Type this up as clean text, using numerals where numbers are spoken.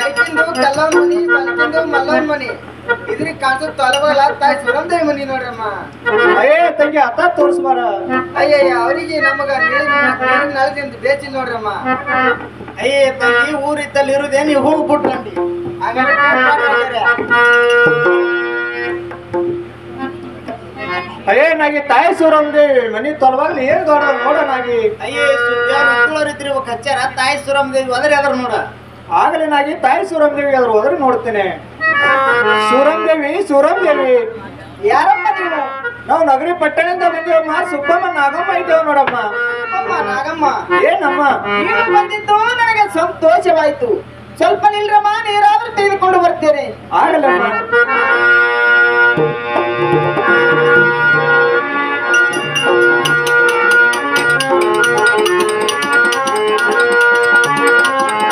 ಎಡಕಿಂದು ಕಲ್ಲವನ್ ಮನಿ ಬಲಕಿಂದು ಮಲ್ಲವನ್ ಮನಿ ಇದ್ರಿಗೆ ಕಾಣಿಸೋ ತೊಲಬಲ್ಲ ತಾಯಿ ಸುರಂದೇವಿ ಮನಿ ನೋಡ್ರಮ್ಮ. ಅಯ್ಯೇ ತಂಗಿ ಅತ್ತ ತೋರ್ಸ್ಬಾರ. ಅಯ್ಯಯ್ಯ ಅವರಿಗೆ ನಮಗ ನಳದಿಂದ ಬೇಚಿಲ್ ನೋಡ್ರಮ್ಮ. ಅಯ್ಯೇ ತಂಗಿ ಊರಿದ್ದಲ್ಲಿ ಇರುದೇ ನೀವು ಹೋಗ್ಬಿಟ್ರಂಡಿ. ಅಯ್ಯೇ ನಾಗಿ ತಾಯಿ ಸುರಂದೇವಿ ಮನಿ ತೊಲವಾಗ್ಲಿ ಏನ್ ದೊಡ್ಡ ನೋಡನಾಗಿ. ಅಯ್ಯೇ ಸುತ್ತೋರಿದ್ರಿ ಕಚ್ಚಾರ ತಾಯಿ ಸುರಮದೇವಿ ಹೋದ್ರೆ ಅದ್ರ ನೋಡ. ಆಗಲೇ ನಾಗಿ ತಾಯಿ ಸುರಂದೇವಿ ಅದ್ರ ಹೋದ್ರೆ ನೋಡ್ತೇನೆ. ಸುರಂದೇವಿ ಯಾರಮ್ಮ ನೀವು? ನಾವು ನಗರಿ ಪಟ್ಟಣದಿಂದ ಬಂದೇವಮ್ಮ. ಸುಬ್ಬಮ್ಮ ನಾಗಮ್ಮ ಇದ್ದೇವ ನೋಡಮ್ಮ. ಅಮ್ಮ ನಾಗಮ್ಮ ಏನಮ್ಮ ನೀವು ಬಂದಿದ್ದು ನನಗೆ ಸಂತೋಷವಾಯ್ತು. ಸ್ವಲ್ಪ ನಿಲ್ರಮ್ಮ, ನೀರಾದ್ರೂ ತೆಗೆದುಕೊಂಡು ಬರ್ತೇನೆ. ಆಗಲಮ್ಮ.